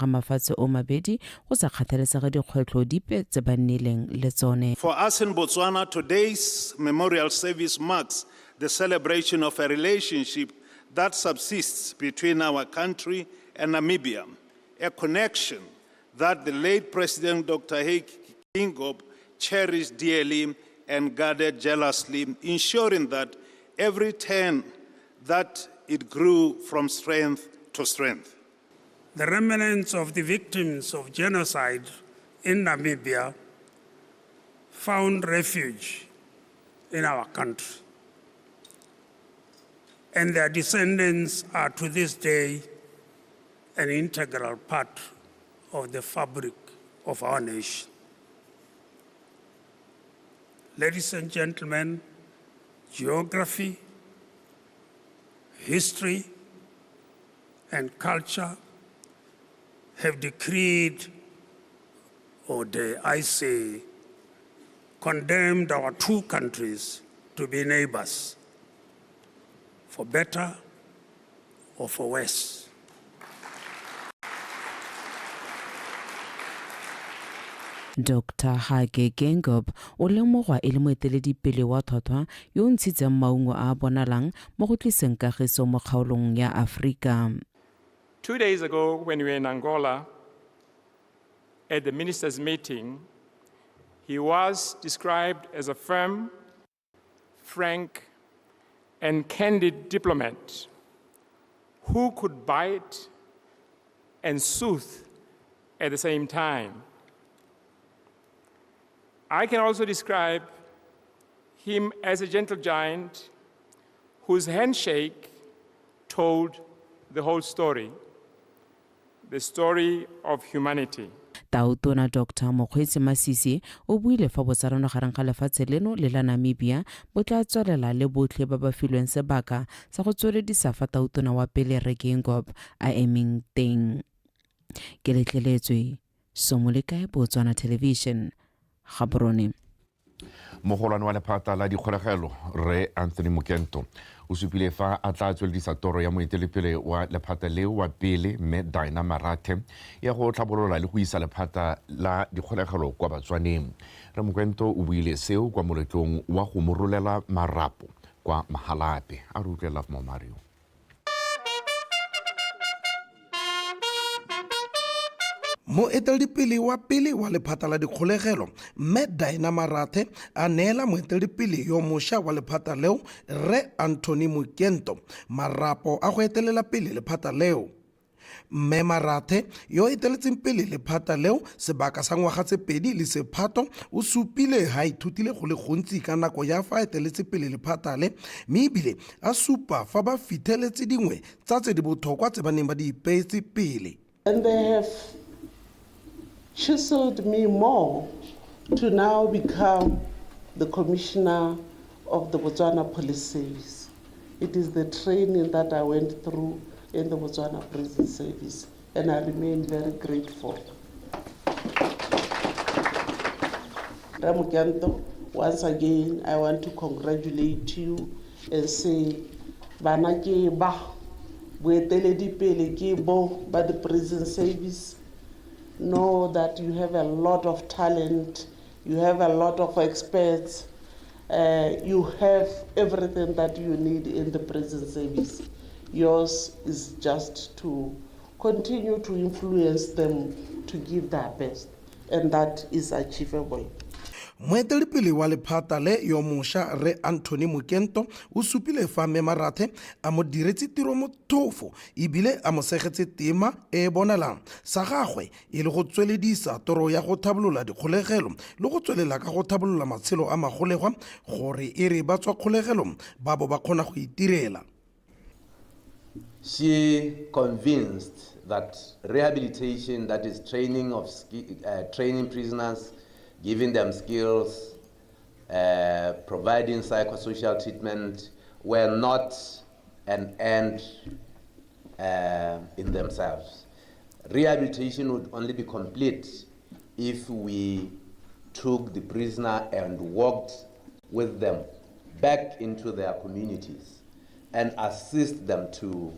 ga mafatshe o mabedi go sa kgathalesege dikgwetlho dipe tse ba nnileng le tsone. For us in Botswana, today's memorial service marks the celebration of a relationship that subsists between our country and Namibia, a connection that the late President Dr. Dikgang cherished dearly and guarded jealously, ensuring that every turn that it grew from strength to strength. The remnants of the victims of genocide in Namibia found refuge in our country, and their descendants are to this day an integral part of the fabric of our nation. Ladies and gentlemen, geography, history, and culture have decreed, or dare I say, condemned our two countries to be neighbors, for better or for worse. Dr. Dikgang o lemogwa e le moeteledipele wa tlhotlhwa yo o ntshitseng maungo a bonalang mo go tliseng kagiso mo kgaolong ya Afrika. 2 days ago, when we were in Angola at the ministers' meeting, he was described as a firm, frank, and candid diplomat who could bite and soothe at the same time. I can also describe him as a gentle giant whose handshake told the whole story, the story of humanity. Tautona Dr. Mokgweetsi Masisi o buile fa botsarano gareng ga lefatshe leno le la Namibia bo tla tswelela le botlhe ba ba filweng sebaka sa go tsweledisa fa tautona wa pele Dikgang a emeng teng. Ke letleletswe Somolekae Botswana Television. Gaborone. Mogolwane wa lephata la dikgolegelo Re Anthony Mokento o supile fa a tla tsweledisa toro ya moetelepele wa lephata leo wa pele mme Dina Marathe ya go tlhabolola le go isa lephata la dikgolegelo kwa Batswaneng. Re Mokento o buile seo kwa moletlong wa go morolela marapo kwa Mahalape. A re utlwela mo Mario. Moeteledipele wa pele wa lephata la dikgolegelo mme Dina Marathe a neela moeteledipele yo mošwa wa lephata leo Re Anthony Mokento marapo a go etelela pele lephata leo. Mme Marathe yo eteletseng pele lephata leo sebaka sa ngwaga tse pedi le sephato o supile ha ithutile go le gontsi ka nako ya fa eteletse pele lephata le mme ebile a supa fa ba fitlheletse dingwe tsa tse di botlhokwa tse ba neng ba di ipeetse pele. And they have chiseled me more to now become the Commissioner of the Botswana Police Service. It is the training that I went through in the Botswana Prison Service, and I remain very grateful. Ramukento, once again, I want to congratulate you and say, Bana ke ba, boeteledipele ke bo ba the prison service. Know that you have a lot of talent, you have a lot of experts, you have everything that you need in the prison service. Yours is just to continue to influence them to give their best, and that is achievable. Moeteledipele wa lephata le yo mošwa Re Anthony Mokento o supile fa mme Marathe a mo diretse tiro motlhofo ebile a mo segetse tema e bonalang sa gagwe e le go tsweledisa toro ya go thabolola dikgolegelo le go tswelela ka go thabolola matshelo a magolegwa gore e re ba tswa kgolegelo ba bo ba kgona go itirela. She convinced that rehabilitation, that is training of training prisoners, giving them skills, providing psychosocial treatment, were not an end in themselves. Rehabilitation would only be complete if we took the prisoner and walked with them back into their communities and assist them to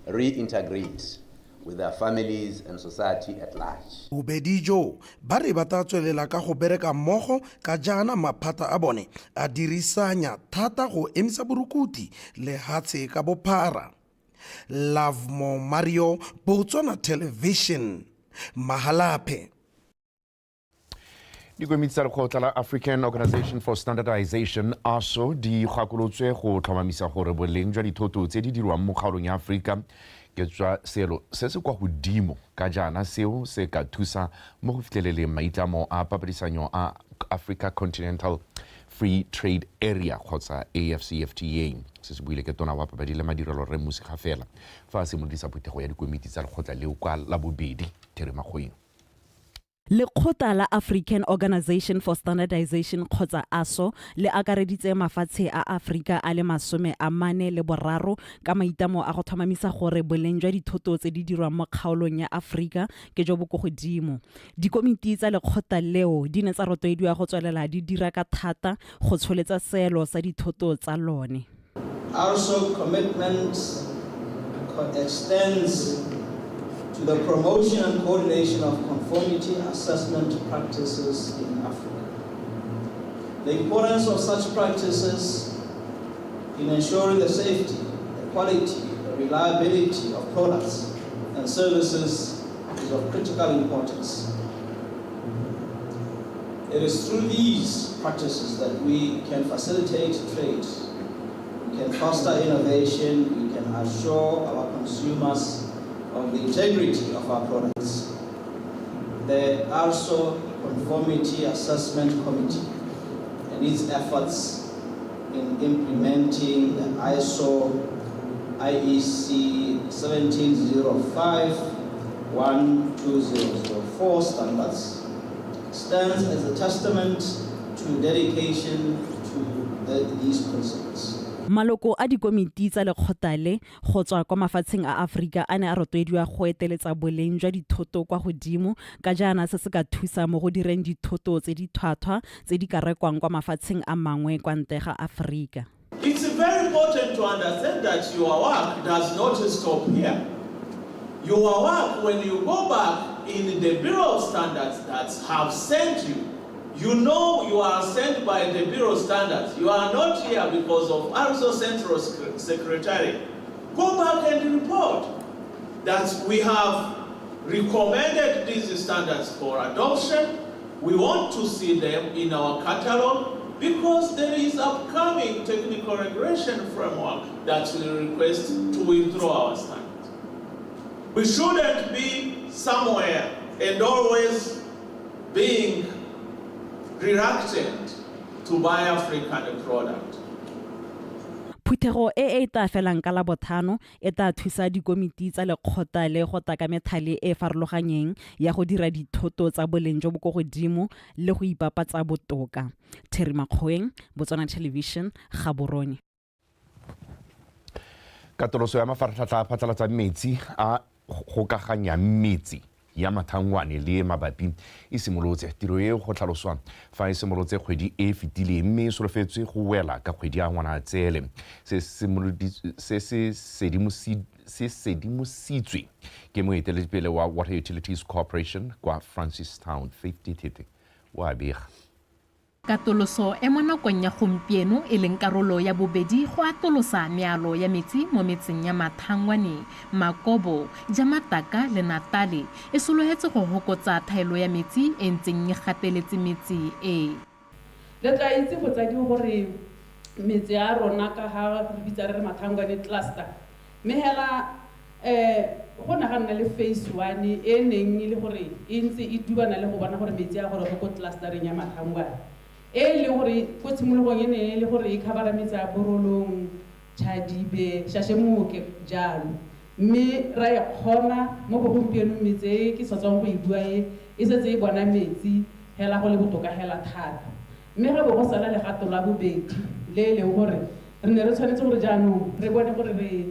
reintegrate. with their families and society at large. Bobedi jo ba re ba tla tswelela ka go bereka mmogo ka jaana maphata a bone a dirisanya thata go emisa borukuti le hatshe ka bophara. Love Mo Mario, BOTSWANA Television, Mahalape. Dikomiti tsa lekgotla la African Organization for Standardization ASO di gakolotswe go tlhomamisa gore boleng jwa dithoto tse di dirwang mo kgaolong ya Afrika ke jwa seelo se se kwa godimo ka jaana seo se ka thusa mo go fitlheleleng maitlamo a papadisanyo a Africa Continental Free Trade Area kgotsa AFCFTA se se buile ke tona wa papadi le madirelo re musika fela fa se modisa phetogo ya dikomiti tsa lekgotla leo kwa la bobedi Therimakgoeng. Lekgotla la African Organization for Standardization kgotsa ASO le akareditse mafatshe a Afrika a le 43 ka maitamo a go tlhomamisa gore boleng jwa dithoto tse di dirwang mo kgaolong ya Afrika ke jo bo go godimo. Dikomiti tsa lekgotla leo di ne tsa rotloediwa go tswelela di dira ka thata go tsholetsa seelo sa dithoto tsa lone. ASO commitment extends to the promotion and coordination of conformity assessment practices in Africa. The importance of such practices in ensuring the safety, the quality, the reliability of products and services is of critical importance. It is through these practices that we can facilitate trade, we can foster innovation, we can assure our consumers of the integrity of our products. The ASO Conformity Assessment Committee and its efforts in implementing the ISO IEC 1705-12004 standards stands as a testament to dedication to these principles. Maloko a dikomiti tsa lekgotla le go tswa kwa mafatsheng a Afrika a ne a rotloediwa go eteletsa boleng jwa dithoto kwa godimo ka jaana se se ka thusa mo go direng dithoto tse di tlhwatlhwa tse di ka rekwang kwa mafatsheng a mangwe kwa ntle ga Afrika. It's very important to understand that your work does not stop here. Your work, when you go back in the Bureau of Standards that have sent you, you know you are sent by the Bureau of Standards. You are not here because of ASO Central Secretary. Go back and report that we have recommended these standards for adoption. We want to see them in our catalog because there is upcoming technical regulation framework that will request to withdraw our standards. We shouldn't be somewhere and always being reluctant to buy African product. Phuthego e tla felang ka la bothano e tla thusa dikomiti tsa lekgotla le go taka methale e farologanyeng ya go dira dithoto tsa boleng jo bo go godimo le go ipapatsa botoka. Therimakgoeng, BOTSWANA Television, Gaborone. Katoloso ya mafaratlhatlha a phatlalatsa metsi a gokaganya metsi ya mathangwane le mabapi e simolotse tiro e go tlhaloswa fa e simolotse kgwedi e fetileng mme e solofetswe go wela ka kgwedi ya Ngwanatsele se sedimositswe ke moeteledipele wa Water Utilities Corporation kwa Francistown 5030 wa bega. Katoloso e mo nakong ya gompieno e leng karolo ya bobedi go atolosa mealo ya metsi mo metseng ya Mathangwane, Makobo, Jamataka le Natale e sologetse go hokotsa thaelo ya metsi e ntseng e gateletse metsi e. Le tla itse go tsa di gore metsi a rona ka ha re bitsa re Mathangwane cluster mme hela go nagana le phase 1 e neng ile gore e ntse e dubana le go bona gore metsi a gore go clustereng ya Mathangwane le gore go tshimologong e ne le gore e khabara metsi a Borolong, Chadibe, Shashemoke jalo mme ra e khona mo go gompieno metsi ke tsotsong go e bua e setse e bona metsi hela go le botoka hela thata mme ga bo go sala le gato la bobedi le gore re ne re tshwanetse gore jaanong re bone gore re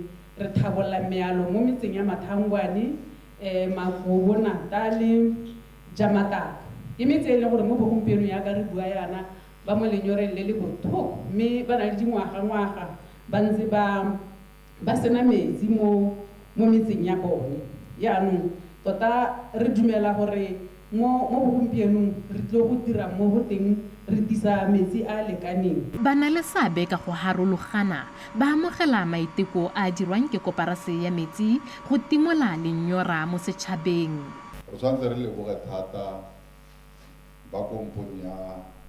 thabolla mealo mo metseng ya Mathangwane, Makobo, Natale, Jamataka ke metsi le gore mo bogompieno ya ka re bua yana ba mo lenyoreng le bothoko mme ba na le dingwaga ba ntse ba sena metsi mo metseng ya bone yaanong tota re dumela gore mo gompienong re tlo go dira mo go teng re tisa metsi a lekaneng. Ba na le seabe ka go harologana ba amogela maiteko a dirwang ke koporasi ya metsi go timola lenyora mo setšhabeng. Re tshwanetse re leboge thata ba komponi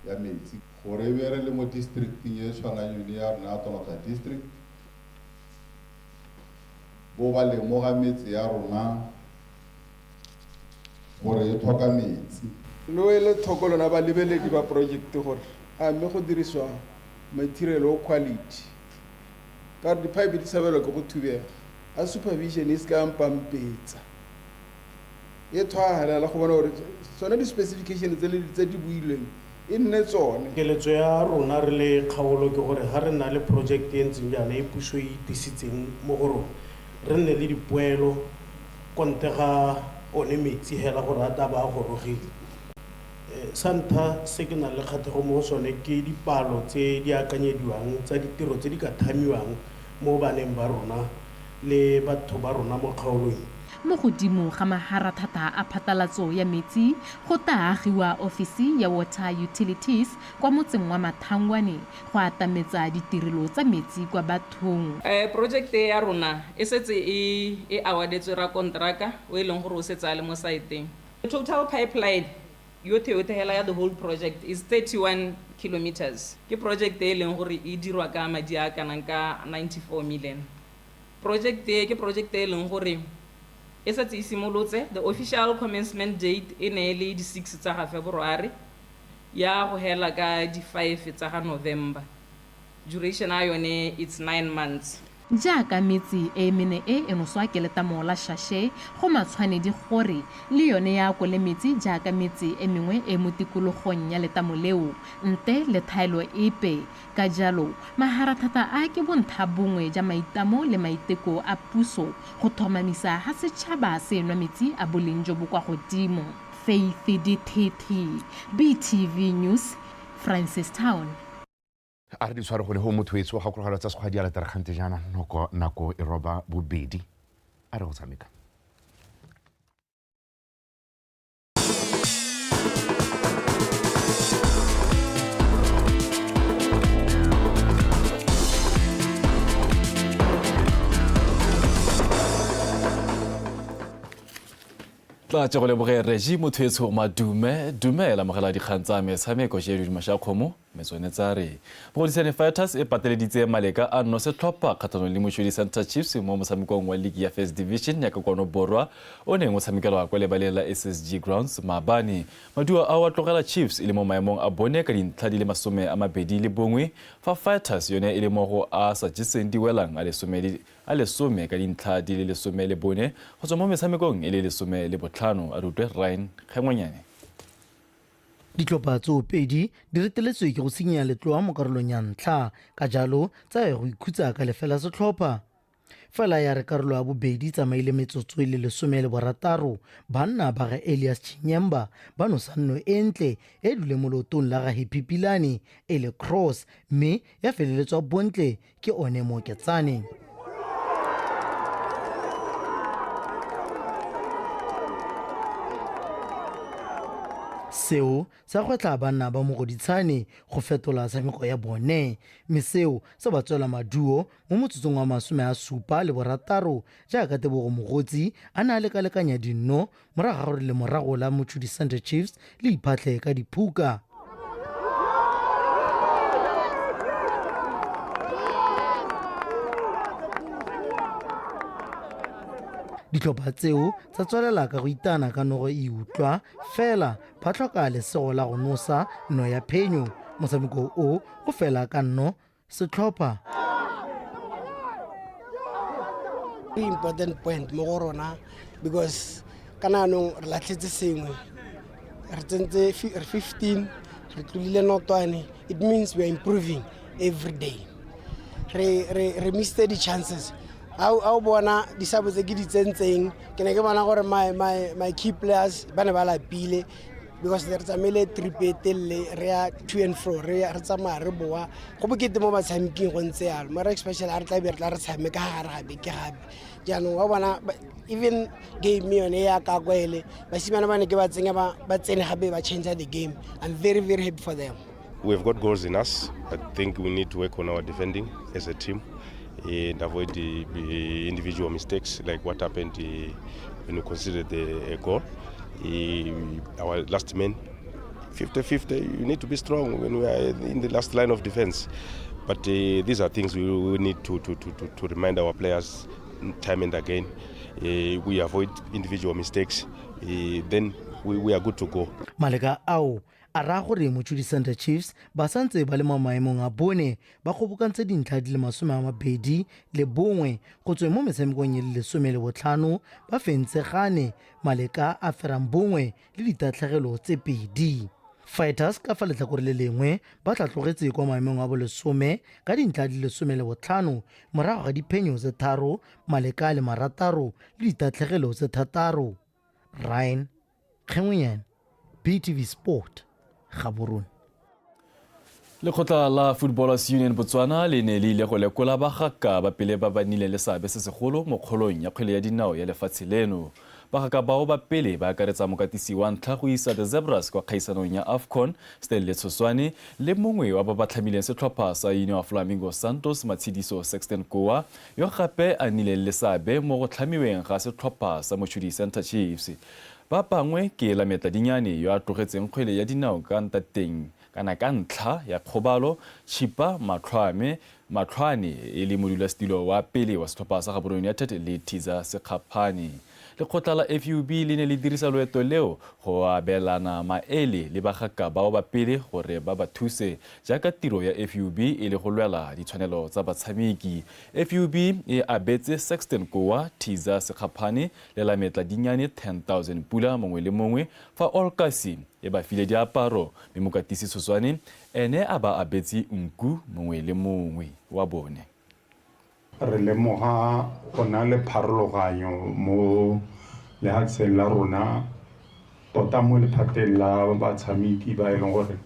ya metsi gore be re le mo districting e tshwanang yone ya rona ya Tonga district bo ba lemoga metsi ya rona gore e tlhoka metsi. No ele tlhoko lona ba lebeledi ba project gore a mme go diriswa material o quality ka di-pipe di sabelwa ke go thubega a supervision e se ka mpampetsa e tshwagelela go bona gore tsone di-specification tse di builweng e nne tsone. Keletso ya rona re le kgaolo ke gore ga re na le project e ntseng jaana e puso e itisitseng mo go rona re nne le dipoelo konte ga one metsi hela gore a taba a gorogile. Santa se ke na le kgatlhego mo sone ke dipalo tse di akanyediwang tsa ditiro tse di ka thamiwang mo baneng ba rona le batho ba rona mo kgaolong. Mo godimo ga maharathata a phatalatso ya metsi go taagiwa ofisi ya Water Utilities kwa motseng wa Mathangwane go atametsa ditirelo tsa metsi kwa bathong. Project ya rona e setse e awardetswe ra kontraka o e leng gore o setsa le mo saeteng. The total pipeline yote hela ya the whole project is 31 kilometers. Ke project e leng gore e dirwa ka madi a kanang ka 94 million. Project ke project e leng gore e setse e simolotse. The official commencement date e ne le di 6 tsa February ya go hela ka di 5 tsa November. Duration a yone it's 9 months. Jaaka metsi e mene e enoswa ke letamo la shashe go matshwanedi gore le yone ya ko le metsi jaaka metsi e mengwe e motikologong ya letamo leo nte le thaelo epe. Ka jalo maharathata a ke bontsha bongwe ja maitamo le maiteko a puso go thomamisa ha setšhaba se nwa metsi a boleng jo bo kwa godimo. Faith Dithithi, BTV News, Francistown. A re di tshware go le go motho etso ga go tsa sekgwadi a letarakhante jana nako e roba bobedi a re go tshameka. tla tse go leboge regi motho etso dumela mogela dikgang tsa metshameko je di mashakgomo metsone tsa re Bogodisane Fighters e pateleditse maleka a no setlhopha kgatlhanong le Moshodi Center Chiefs mo motshamekong wa league ya First Division ya Kwano Borwa o neng o tshamekelwa kwa lebaleng la SSG Grounds maabane. Maduo a wa tlogela Chiefs ile mo maemong a bone ka dintlha di le 21 fa Fighters yone ile mo go a sa jiseng di welang a le some ka dintlha di le 10 le bone go tswa mo metshamekong ile le 15 a rutwe Ryan Khengwanyane. Ditlhopha tsoopedi di reteletswe ke go senya letloa mo karolong ya ntlha ka jalo tsa go ikhutsa ka lefela setlhopha fela ya re karolo ya bobedi tsamaile metsotso ile 16 banna ba ga Elias Chinyemba ba no sanno entle e dule mo lotong la ga Happy Pilani ele cross mme ya feleletswa bontle ke one mo ketsane. Seo sa gwetla banna ba Mogoditshane go fetola tshameko ya bone mme seo se ba tswela maduo mo motsotsong wa 76 jaaka Tebogo Mogotsi a na le kalekanya dinno morago gore le morago la Moshodi Center Chiefs le iphatle ka diphuka. Ditlhopha tseo tsa tswelela ka go itana ka nogo e utlwa fela ba tlhoka lesego la go nosa no ya phenyo motshameko o fela ka nno setlhopha. Important point mo go rona because kana no re latlhetse sengwe re tsentse 15 re tlulile notwane. It means we are improving every day. Re missed the chances. How bona disabo tse ke di tsentseng ke ne ke bona gore my key players ba ne ba lapile because re tsamaile trip e telele re ya to and fro re tsamaya re boa go bokete mo batshameking go ntse yalo mara especially a re tla be re tla re tshameka gare gabe ke gabe jaanong wa bona even game yone ya ka kwele basimane ba ne ke ba tsenya ba tsene gabe ba change the game. I'm very happy for them. We've got goals in us. I think we need to work on our defending as a team and avoid the individual mistakes like what happened when we considered a goal. Our last man, 50-50, you need to be strong when we are in the last line of defense. But these are things we need to remind our players time and again. We avoid individual mistakes, then we are good to go. Maleka ao a ra gore Mochudi Center Chiefs ba santse ba le mo maemong a bone ba kgobokantse dintlha di le 21 go tswe mo metshamekong le 15 ba fentse gane Maleka a ferang bongwe le ditatlhegelo tse 2. Fighters ka fa letlhakore le lengwe ba tlatlogetse kwa maemong a bo 10 ka dintlha di le 15 morago ga diphenyo tse 3 Maleka le 6 le ditatlhegelo tse 6. Ryan Khengwenyane, BTV Sport, Gaborone. Lekgotla la Footballers Union Botswana le ne le ile go lekola bagaka ba pele ba ba nile le seabe se segolo mo kgolong ya kgwele ya dinao ya lefatshe leno. Bagaka bao ba pele ba akaretsa mokatisi wa ntlha go isa the Zebras kwa kgaisanong ya AFCON Stanley Tshoswane le mongwe wa ba ba tlhamileng setlhopha sa Union of Flamingo Santos Matshidiso Sexton Kowa yo gape a nile le seabe mo go tlhamiweng ga setlhopha sa Mochudi Center Chiefs. Ba bangwe ke Lameta Dinyane yo a tlogetseng kgwele ya dinao ka ntateng kana ka ntlha ya kgobalo Chipa Matlhwane e le modulasetilo wa pele wa setlhopha sa Gaborone United le Tiza Sekgapane. Lekgotla la FUB le ne le dirisa loeto leo go abelana maele le bagaka bao ba pele gore ba ba thuse jaaka tiro ya FUB e le go lwela ditshwanelo tsa batshameki. FUB e abetse Sexton Kowa, Tiza Sekgapane le Lameta Dinyane 10,000 pula mongwe le mongwe fa Olkasi e ba file diaparo mme mokatisi Tshoswane ene a ba abetse nku mongwe le mongwe wa bone. Re lemoga go na le pharologanyo mo lehatsheng la rona tota mo lephateng la batshameki ba e leng gore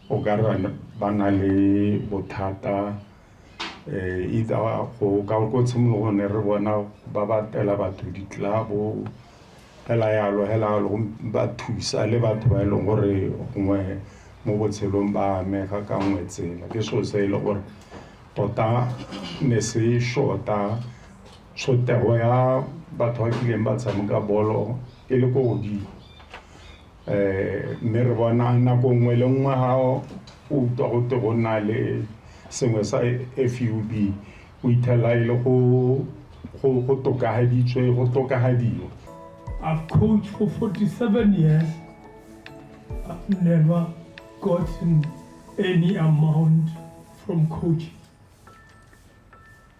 o ka re ba na le bothata either go ka go tshimologong re bona ba batela batho ditlabo hela yalo ba thusa le batho ba e leng gore gongwe mo botshelong ba amega ka nngwe tsela ke so se e le gore tota ne se shota tshotego ya batho ba kileng ba tshameka bolo e le ko godimo mme re bona nako nngwe le nngwe ga o utlwa go te go nna le sengwe sa FUB o ithela e le go tokagadiwa. I've coached for 47 years. I've never gotten any amount from coaching.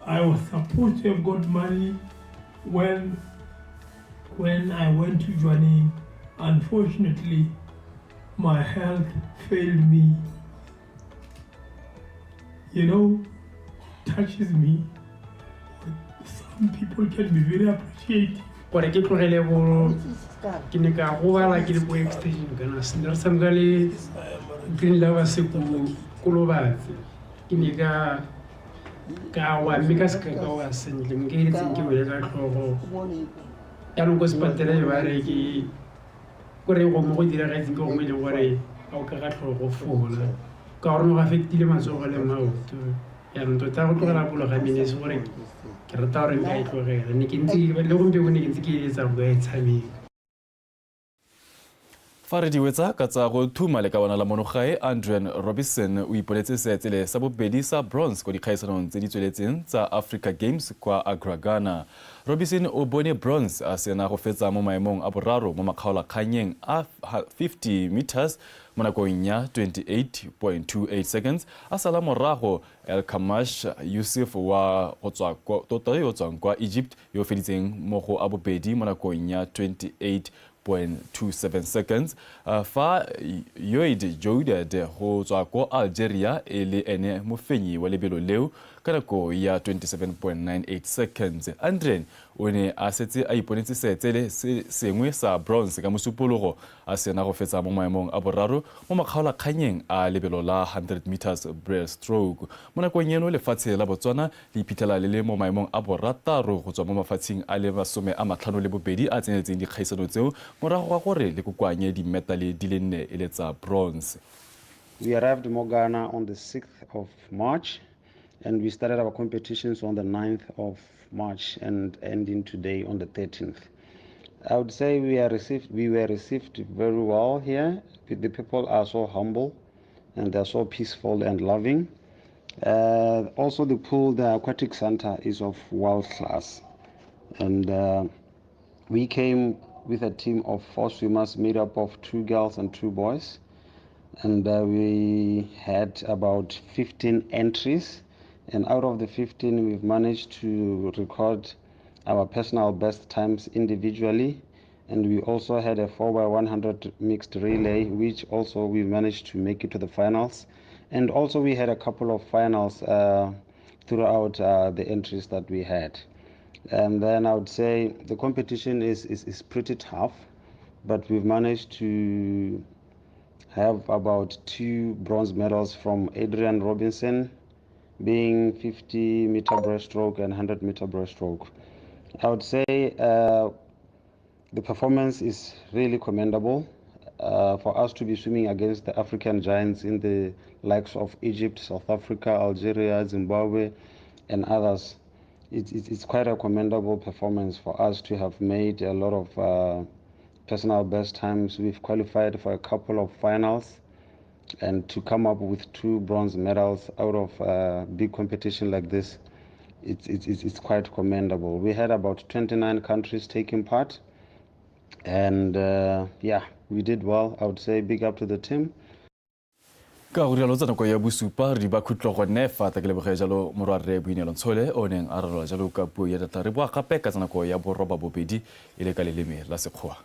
I was supposed to have got money when I went to Joining. Unfortunately, my health failed me. You know, touches me. Some people can be very appreciative. Gore ke tlogele bo ke ne ka go bala ke le bo extension kana sindar samgale green lava se ko lobatse ke ne ka wa mika ska ka wa sentle mke itse ke wele ka tlhogo ya no go spatela ba re ke gore go mo go dira ga itse go mo le gore a o ka ga tlhogo fola ka gore no ga fetile matsogo le maoto ya no tota go tlogela bolo ga mine se gore ke rata gore nka itlogela ne ke ntse le go mpe go ne ke ntse ke etsa go e tshameka. Fa re diwetsa ka tsa go thuma le ka bona la monogae Adrian Robinson o iponetse seetsele sa bobedi sa bronze ko dikgaisanong tse di tsweletseng tsa Africa Games kwa Accra, Ghana. Robinson o bone bronze a sena go fetsa mo maemong a boraro mo makgaolakganyeng a 50 meters mo nakong ya 28.28 seconds a sala morago El Kamash Yusuf wa go tswa yo tswang kwa Egypt yo feditseng mo go a bobedi mo nakong ya 28.27 seconds fa Yoid Jouded go tswa ko Algeria e le ene mofenyi wa lebelo leo ka nako ya 27.98 seconds. Andren o ne a setse a iponetse seetsele se sengwe sa bronze ka mosupologo a sena go fetsa mo maemong a boraro mo makgaolakganyeng a lebelo la 100 meters breaststroke. Mo nakong eno lefatshe la Botswana le iphitlhela le le mo maemong a borataro go tswa mo mafatsheng a le 52 a tseneletseng dikgaisano tseo morago ga gore le kokoanye dimetale di le 4 e le tsa bronze. We arrived in Ghana on the 6th of March, and we started our competitions on the 9th of March and ending today on the 13th. I would say we were received very well here. The people are so humble and they're so peaceful and loving. Also the pool, the aquatic center is of world class. And we came with a team of 4 swimmers made up of 2 girls and 2 boys. And we had about 15 entries. And out of the 15, we've managed to record our personal best times individually. And we also had a 4x100 mixed relay, which also we managed to make it to the finals. And also we had a couple of finals throughout the entries that we had. And then I would say the competition is pretty tough, but we've managed to have about 2 bronze medals from Adrian Robinson, being 50-meter breaststroke and 100-meter breaststroke. I would say the performance is really commendable. For us to be swimming against the African giants in the likes of Egypt, South Africa, Algeria, Zimbabwe, and others, it's quite a commendable performance for us to have made a lot of personal best times. We've qualified for a couple of finals, and to come up with 2 bronze medals out of a big competition like this, it's quite commendable. We had about 29 countries taking part, and yeah, we did well. I would say big up to the team. Ka go rialo tsana go ya bosupa re ba khutlo go nefa ta ke lebogela jalo morwarre Boinelo Ntshole o neng a ralola jalo ka puo ya data re boa gape ka tsana go ya boroba bobedi e le ka leleme la sekgowa.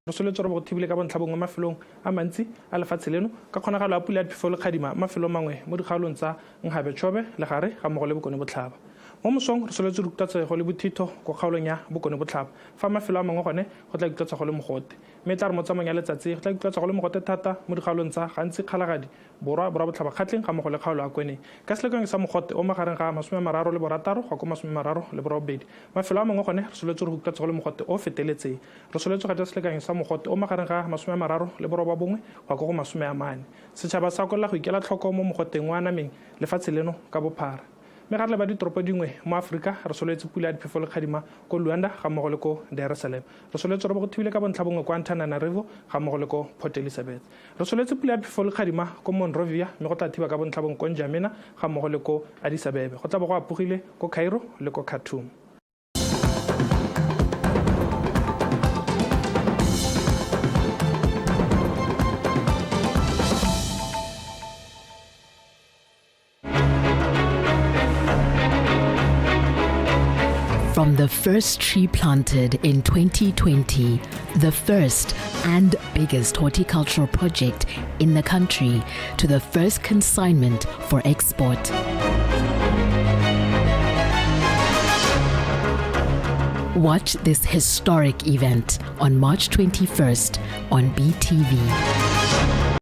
Re soletse re go thibile ka bontlhabong mo mafelong a mantsi a lefatshe leno ka kgonagalo ya pula ya phefo le kgadima mafelo mangwe mo dikgaolong tsa Nkgabe-Tšhobe le gare ga mmogo le Bokone Botlhaba. Mo mosong re soletse re ikutlwatsego le bothitho go kgaolong ya Bokone Botlhaba fa mafelo a mangwe gone go tla ikutlwatsego le mogote, mme tla re mo tsamayong ya letsatsi go tla ikutlwatsego le mogote thata mo dikgaolong tsa gantsi Kgalagadi, Borwa Botlhaba Kgatleng ga mmogo le kgaolo ya Kweneng. Ka selekong sa mogote o magareng ga 36 go ko 38. Mafelo a mangwe gone re soletse re ikutlwatsego le mogote o feteletseng. Re soletse ga selekong sa mogote o magareng ga 31 go ko 40. Setšhaba sa kolla go ikela tlhoko mo mogoteng wa nameng lefatshe leno ka bophara. Me ga le ba ditoropo dingwe mo Afrika re soletse pula ya diphefo le kgadima ko Luanda ga mmogo le ko Dar es Salaam. Re soletse re go thibile ka bontlhabongwe kwa Antananarivo ga mmogo le ko Port Elizabeth. Re soletse pula ya diphefo le kgadima ko Monrovia mme go tla thiba ka bontlhabongwe ko N'Djamena ga mmogo le ko Addis Ababa. Go tla bo go apogile ko Cairo le ko Khartoum. From the first tree planted in 2020, the first and biggest horticultural project in the country, to the first consignment for export. Watch this historic event on March 21st on BTV.